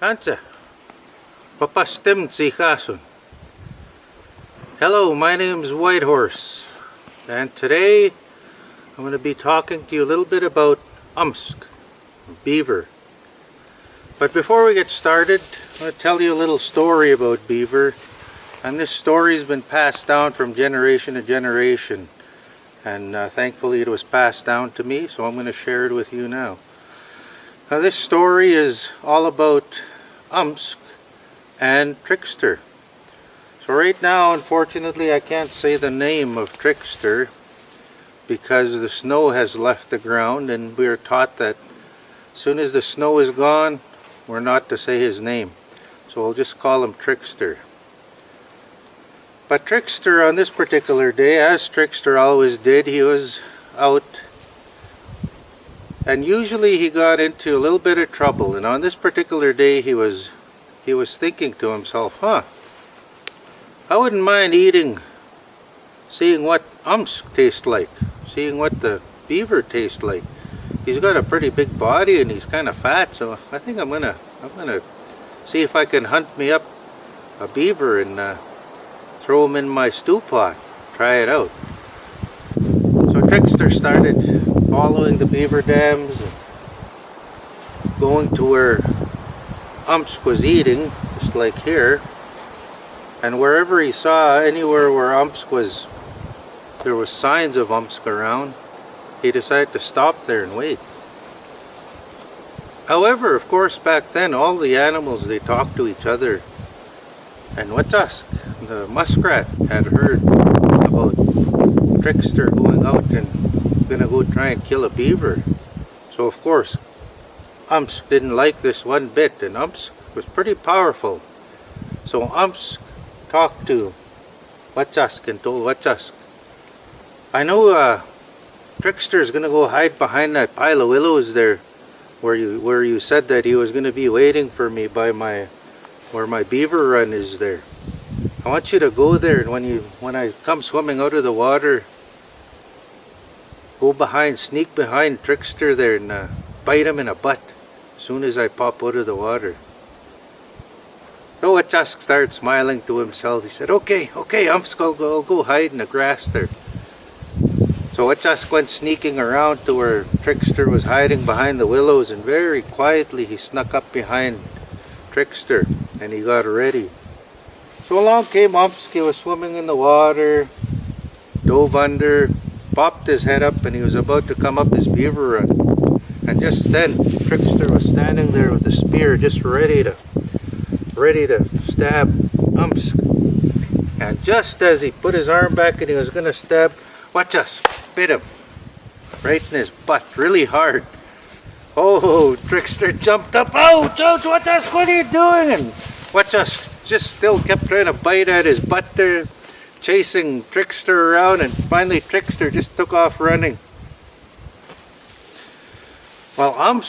Ansa, papastem tsikasun. Hello, my name is Whitehorse, and today I'm going to be talking to you a little bit about Beaver. But before we get started, I'm going to tell you a little story about Beaver, and this story's been passed down from generation to generation, and thankfully it was passed down to me, so I'm going to share it with you now. Now this story is all about and Trickster. So right now, unfortunately, I can't say the name of Trickster because the snow has left the ground, and we are taught that as soon as the snow is gone, we're not to say his name. So we'll just call him Trickster. But Trickster on this particular day, as Trickster always did, he was out, and usually he got into a little bit of trouble. And on this particular day, he was thinking to himself, I wouldn't mind seeing what tastes like, seeing what the beaver tastes like. He's got a pretty big body and he's kind of fat, so I think I'm gonna see if I can hunt me up a beaver and throw him in my stew pot, try it out. So Trickster started following the beaver dams and going to where was eating, just like here, and wherever he saw, anywhere where there was signs of around, he decided to stop there and wait. However, of course, back then all the animals, they talked to each other, and the muskrat had heard about Trickster going out and gonna go try and kill a beaver. So of course didn't like this one bit, and was pretty powerful. So talked to and told I know Trickster is gonna go hide behind that pile of willows there, where you said that he was gonna be waiting for me by where my beaver run is there. I want you to go there, and when I come swimming out of the water, sneak behind Trickster there and bite him in the butt as soon as I pop out of the water. So Wachask started smiling to himself. He said, okay, I'll go hide in the grass there. So Wachask went sneaking around to where Trickster was hiding behind the willows, and very quietly he snuck up behind Trickster and he got ready. So along came He was swimming in the water, dove under, popped his head up, and he was about to come up his beaver run. And just then Trickster was standing there with a spear, just ready to stab And just as he put his arm back and he was gonna stab, bit him right in his butt really hard. Oh, Trickster jumped up. Ouch, what are you doing? And just still kept trying to bite at his butt there, chasing Trickster around, and finally Trickster just took off running. Well,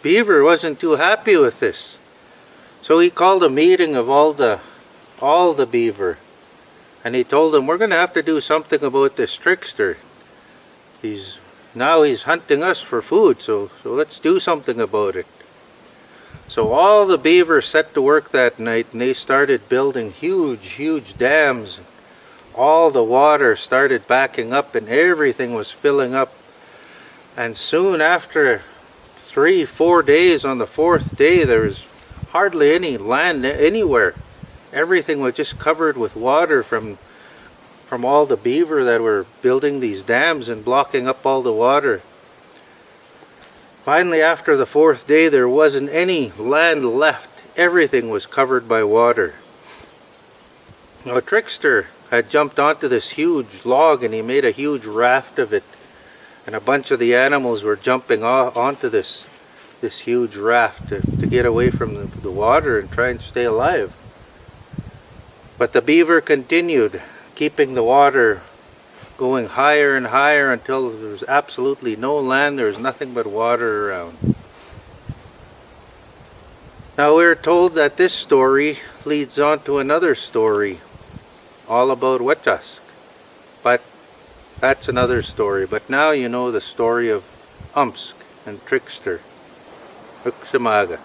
Beaver wasn't too happy with this, so he called a meeting of all the beaver, and he told them, we're going to have to do something about this Trickster. He's hunting us for food, so let's do something about it. So all the beaver set to work that night, and they started building huge dams. All the water started backing up and everything was filling up. And soon after 3-4 days, on the 4th day, there was hardly any land anywhere. Everything was just covered with water from all the beaver that were building these dams and blocking up all the water. Finally, after the 4th day, there wasn't any land left. Everything was covered by water. Now, Trickster had jumped onto this huge log and he made a huge raft of it. And a bunch of the animals were jumping onto this huge raft to get away from the water and try and stay alive. But the beaver continued, keeping the water going higher and higher until there was absolutely no land. There was nothing but water around. Now we're told that this story leads on to another story all about Wachask. But that's another story. But now you know the story of and Trickster. Uksamaga.